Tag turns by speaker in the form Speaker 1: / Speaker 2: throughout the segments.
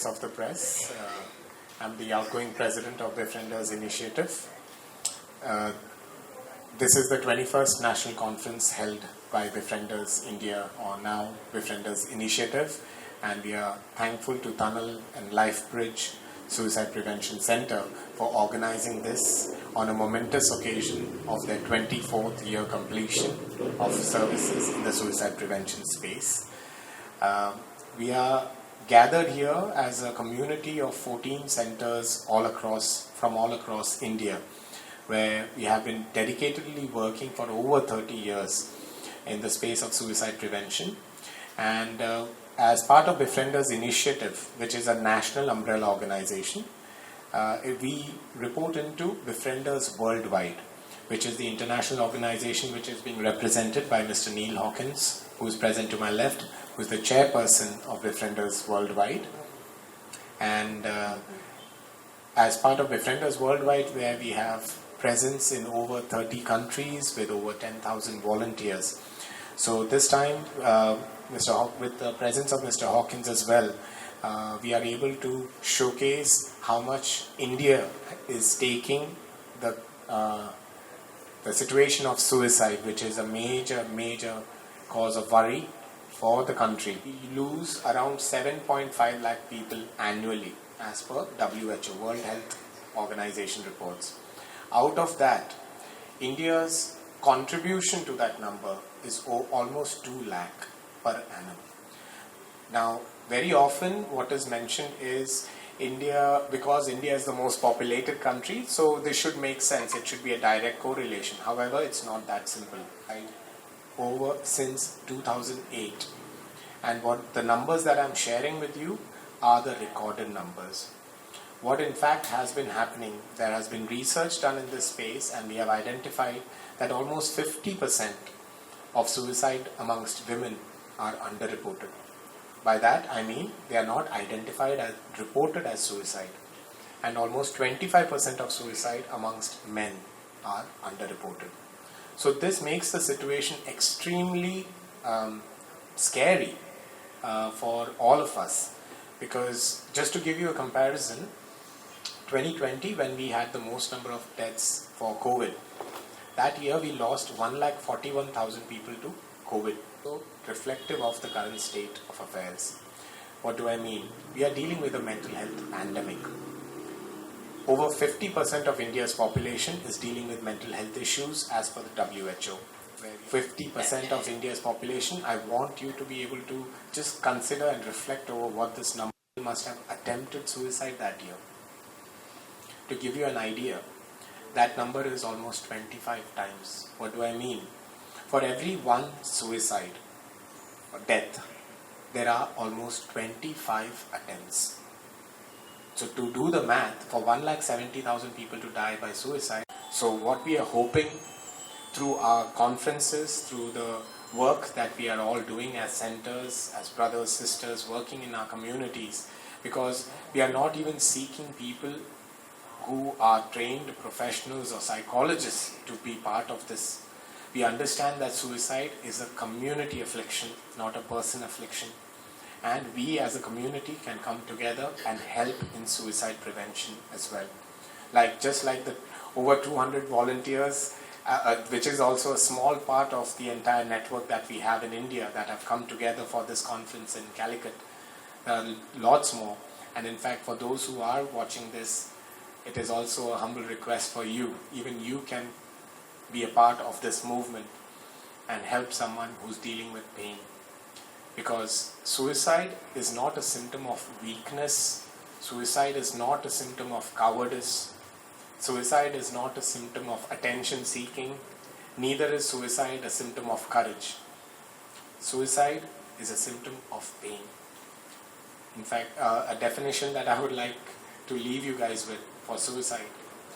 Speaker 1: members of the press. I'm the outgoing president of Befrienders Initiative. This is the 21st national conference held by Befrienders India, or now Befrienders Initiative, and we are thankful to Tunnel and LifeBridge Suicide Prevention Center for organizing this on a momentous occasion of their 24th year completion of services in the suicide prevention space. We are gathered here as a community of 14 centers from all across India, where we have been dedicatedly working for over 30 years in the space of suicide prevention. And as part of Befrienders Initiative, which is a national umbrella organization, we report into Befrienders Worldwide, which is the international organization which is being represented by Mr. Neil Hawkins, who is present to my left, who is the chairperson of Befrienders Worldwide. And as part of Befrienders Worldwide, where we have presence in over 30 countries with over 10,000 volunteers. So this time, with the presence of Mr. Hawkins as well, we are able to showcase how much India is taking the situation of suicide, which is a major cause of worry for the country. We lose around 7.5 lakh people annually as per WHO, World Health Organization reports. Out of that, India's contribution to that number is almost 2 lakh per annum. Now, very often what is mentioned is India, because India is the most populated country, so this should make sense. It should be a direct correlation. However, it's not that simple. Over since 2008. And what the numbers that I'm sharing with you are the recorded numbers. What in fact has been happening, there has been research done in this space, and we have identified that almost 50% of suicide amongst women are underreported. By that I mean they are not identified as reported as suicide, and almost 25% of suicide amongst men are underreported. So this makes the situation extremely scary for all of us, because just to give you a comparison, 2020, when we had the most number of deaths for COVID, that year we lost 1,41,000 people to COVID. So reflective of the current state of affairs. What do I mean? We are dealing with a mental health pandemic. Over 50% of India's population is dealing with mental health issues as per the WHO. 50% of India's population, I want you to be able to just consider and reflect over what this number must have attempted suicide that year. To give you an idea, that number is almost 25 times. What do I mean? For every one suicide or death, there are almost 25 attempts. So to do the math, for 1,70,000 people to die by suicide, so what we are hoping through our conferences, through the work that we are all doing as centers, as brothers, sisters, working in our communities, because we are not even seeking people who are trained professionals or psychologists to be part of this. We understand that suicide is a community affliction, not a person affliction. And we as a community can come together and help in suicide prevention as well. Just like the over 200 volunteers, which is also a small part of the entire network that we have in India that have come together for this conference in Calicut. Lots more. And in fact, for those who are watching this, it is also a humble request for you. Even you can be a part of this movement and help someone who's dealing with pain. Because suicide is not a symptom of weakness. Suicide is not a symptom of cowardice. Suicide is not a symptom of attention seeking. Neither is suicide a symptom of courage. Suicide is a symptom of pain. In fact, a definition that I would like to leave you guys with for suicide.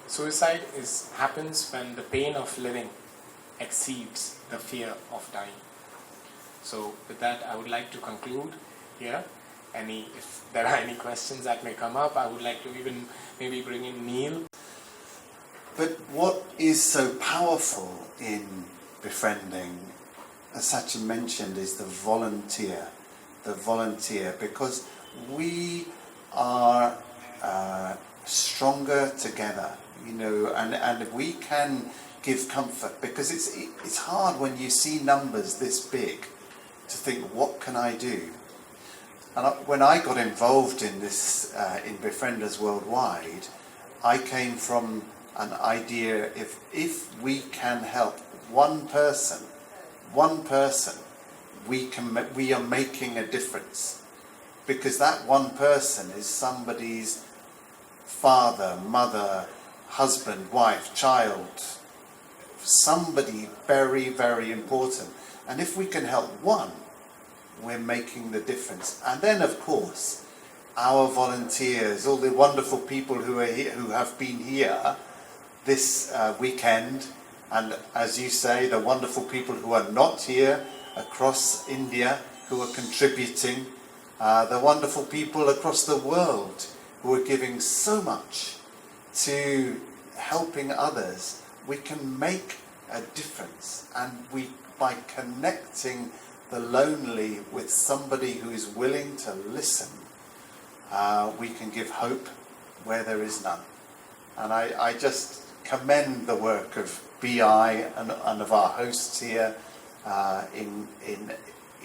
Speaker 1: Suicide happens when the pain of living exceeds the fear of dying. So with that, I would like to conclude here. If there are any questions that may come up, I would like to even maybe bring in Neil.
Speaker 2: But what is so powerful in befriending, as Sachin mentioned, is the volunteer, because we are stronger together, you know, and we can give comfort, because it's hard when you see numbers this big to think, what can I do? And when I got involved in this, in Befrienders Worldwide, I came from an idea, if we can help one person, we are making a difference. Because that one person is somebody's father, mother, husband, wife, child, somebody very, very important. And if we can help one, we're making the difference. And then, of course, our volunteers, all the wonderful people who are here, who have been here this weekend, and as you say, the wonderful people who are not here across India who are contributing, the wonderful people across the world who are giving so much to helping others. We can make a difference, and by connecting the lonely with somebody who is willing to listen, we can give hope where there is none. And I just commend the work of BI and of our hosts here in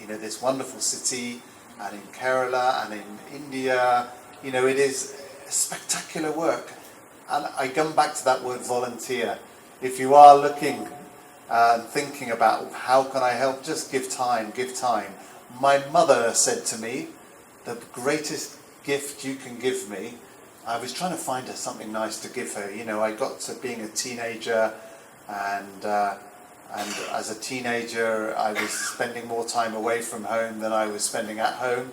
Speaker 2: this wonderful city, and in Kerala and in India. You know, it is spectacular work. And I come back to that word volunteer. If you are looking and thinking about how can I help, just give time, give time. My mother said to me, the greatest gift you can give me, I was trying to find her something nice to give her. You know, I got to being a teenager, and as a teenager I was spending more time away from home than I was spending at home.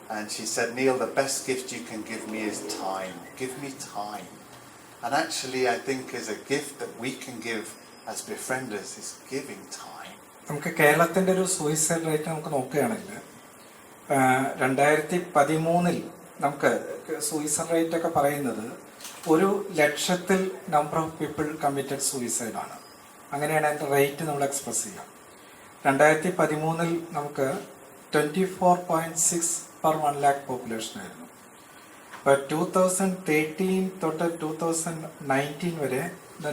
Speaker 2: And she said, Neil, the best gift you can give me is time. Give me time. And actually, I think is a gift that we can give as befrienders is giving time.
Speaker 3: നമുക്ക് കേരളത്തിൻ്റെ ഒരു suicide rate നമുക്ക് നോക്കുകയാണെങ്കിൽ 2013 നമുക്ക് suicide rate ഒക്കെ പറയുന്നത് 100,000 number of people committed suicide ആണ്. അങ്ങനെയാണ് അതിൻ്റെ റേറ്റ് നമ്മൾ എക്സ്പ്രസ് ചെയ്യുക. 2013 നമുക്ക് 24.6 per 1 lakh population ആയിരുന്നു. But 2013 തൊട്ട് 2019 വരെ the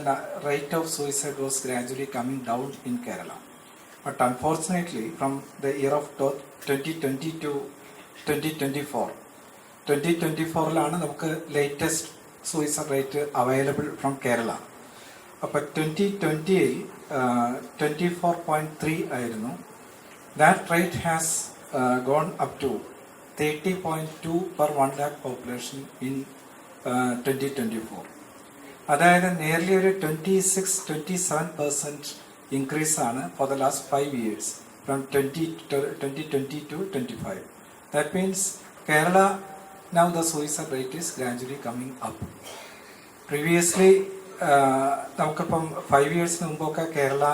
Speaker 3: rate of suicide was gradually coming down in Kerala. But unfortunately, from the year of 2020 to 2024 നമുക്ക് latest suicide rate available from Kerala. അപ്പോൾ 2020 24.3 ആയിരുന്നു. That rate has gone up to 30.2 per 1 lakh population in 2024. അതായത് nearly ഒരു 26-27% increase ആണ് for the last 5 years from 2020 to 25. That means Kerala, now the suicide rate is gradually coming up. Previously, നമുക്കിപ്പം 5 years മുമ്പൊക്കെ Kerala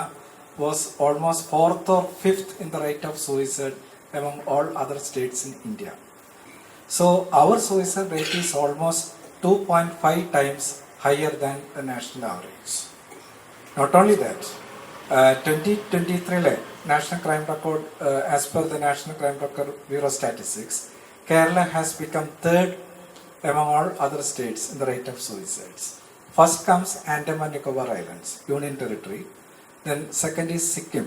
Speaker 3: was almost 4th or 5th in the rate of suicide among all other states in India. So our suicide rate is almost 2.5 times higher than the national average. Not only that, 2023 National Crime Record, as per the National Crime Record Bureau statistics, Kerala has become 3rd among all other states in the rate of suicides. First comes Andaman and Nicobar Islands, Union Territory. Then second is Sikkim.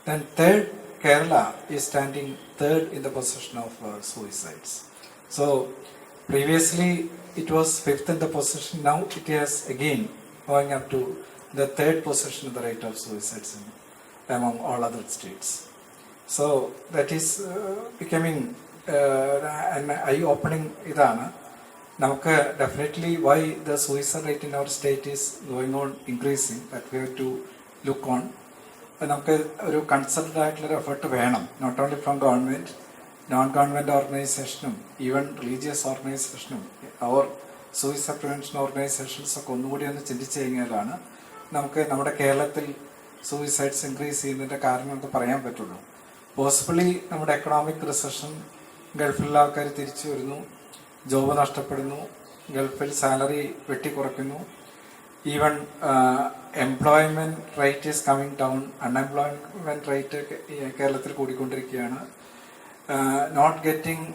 Speaker 3: Then third, Kerala is standing 3rd in the position of suicides. So previously it was 5th in the position. Now it is again going up to the 3rd position in the rate of suicides among all other states. So that is becoming an eye-opening idana. നമുക്ക് definitely why the suicide rate in our state is going on increasing, that we have to look on. നമുക്ക് ഒരു consulted ആയിട്ടുള്ളൊരു effort വേണം, not only from government, non government ഓർഗനൈസേഷനും even religious ഓർഗനൈസേഷനും അവർ suicide prevention organisations ഒക്കെ ഒന്നുകൂടി ഒന്ന് ചിന്തിച്ചു കഴിഞ്ഞാലാണ് നമുക്ക് നമ്മുടെ കേരളത്തിൽ സൂയിസൈഡ്സ് ഇൻക്രീസ് ചെയ്യുന്നതിൻ്റെ കാരണം നമുക്ക് പറയാൻ പറ്റുള്ളൂ. പോസിബിളി നമ്മുടെ എക്കണോമിക് റിസഷൻ, ഗൾഫിലുള്ള ആൾക്കാർ തിരിച്ചു വരുന്നു, ജോബ് നഷ്ടപ്പെടുന്നു, ഗൾഫിൽ സാലറി വെട്ടിക്കുറയ്ക്കുന്നു, even employment rate is coming down, unemployment rate കേരളത്തിൽ കൂടിക്കൊണ്ടിരിക്കുകയാണ്. Not getting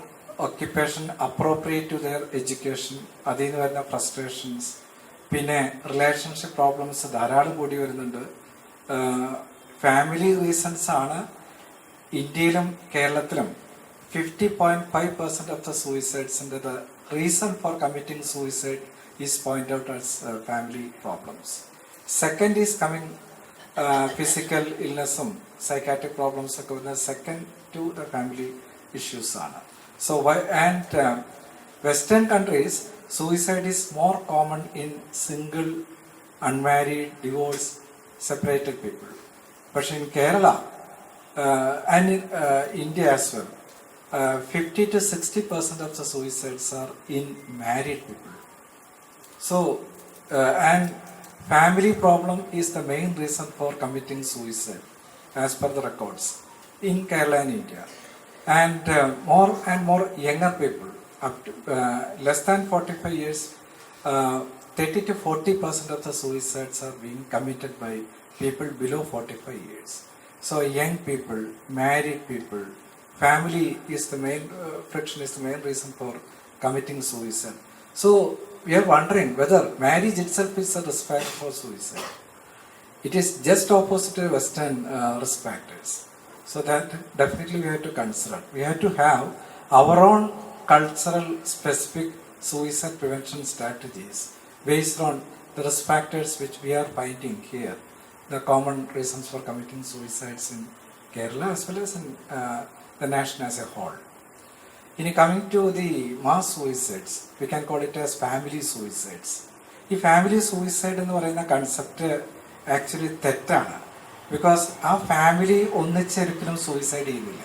Speaker 3: occupation appropriate to their education, അതിൽ നിന്ന് വരുന്ന frustrations, പിന്നെ റിലേഷൻഷിപ്പ് പ്രോബ്ലംസ് ധാരാളം കൂടി വരുന്നുണ്ട്. ഫാമിലി റീസൺസ് ആണ് ഇന്ത്യയിലും കേരളത്തിലും 50.5% of the suicides and the reason for committing suicide is pointed out as family problems. Second is coming physical illness, psychiatric problems ഒക്കെ വരുന്ന second to the family issues ആണ്. So and Western countries suicide is more common in single, unmarried, divorced, separated people. But in Kerala and in India as well, 50 to 60% of the suicides are in married people. So, and family problem is the main reason for committing suicide, as per the records in Kerala and India. And more younger people, up to less than 45 years, 30 to 40% of the suicides are being committed by people below 45 years. So, young people, married people, family is the main friction is the main reason for committing suicide. So we are wondering whether marriage itself is a risk factor for suicide. It is just opposite to Western risk factors. So that definitely we have to consider. We have to have our own cultural specific suicide prevention strategies based on the risk factors which we are finding here, the common reasons for committing suicides in Kerala as well as in the nation as a whole. In coming to the mass suicides, we can call it as family suicides. ഈ family suicide എന്ന് പറയുന്ന concept actually തെറ്റാണ്. Because ആ family ഒന്നിച്ചൊരിക്കലും suicide ചെയ്യുന്നില്ല.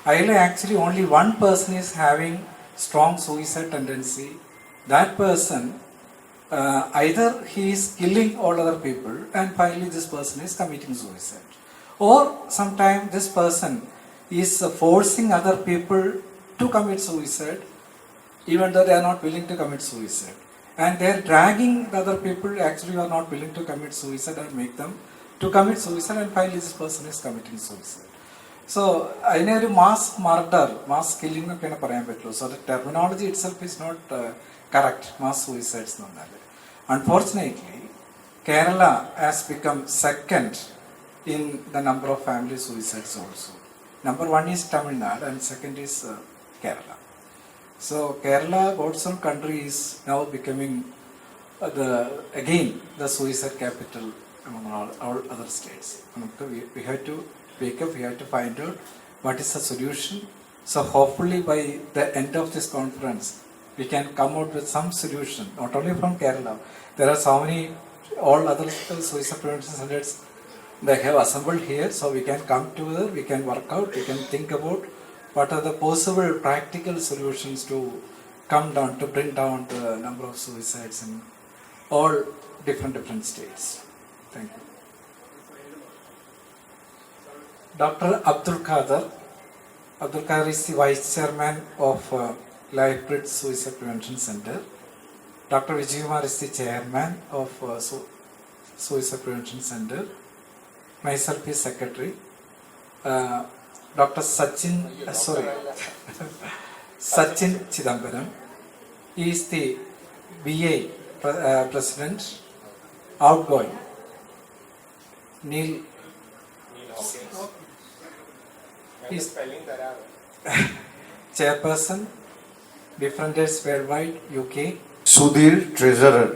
Speaker 3: അതിൽ actually only one person is having strong suicide tendency. That person either he is killing all other people and finally this person is committing suicide. Or sometimes this person is forcing other people to commit suicide even though they are not willing to commit suicide. And they are dragging the other people actually who are not willing to commit suicide and make them to commit suicide and finally this person is committing suicide. So, അതിനെ ഒരു mass murder, mass killing എന്നൊക്കെയാണ് പറയാൻ പറ്റുള്ളൂ. So the terminology itself is not correct, mass suicides എന്ന് പറഞ്ഞാൽ. Unfortunately, Kerala has become second in the number of family suicides also. Number one is Tamil Nadu and second is Kerala. So Kerala, God's own country, is now becoming the suicide capital among all other states. We have to wake up, we have to find out what is the solution. So hopefully by the end of this conference, we can come out with some solution, not only from Kerala. There are so many, all other suicide prevention centers, they have assembled here, so we can come together, we can work out, we can think about what are the possible practical solutions to come down, to bring down the number of suicides in all different states. Thank you. Dr. Abdul Qadir is the Vice Chairman of Calicut Suicide Prevention Center. Dr. Vijaykumar is the Chairman of Suicide Prevention Center. Myself is Secretary. Dr. Sachin Chidambaram is the BA President, outgoing. Neil is Chairperson, Befrienders Worldwide, UK.
Speaker 2: Sudhir, Treasurer.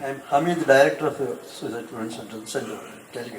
Speaker 4: I am Hamid, Director of Suicide Prevention Center, Calicut.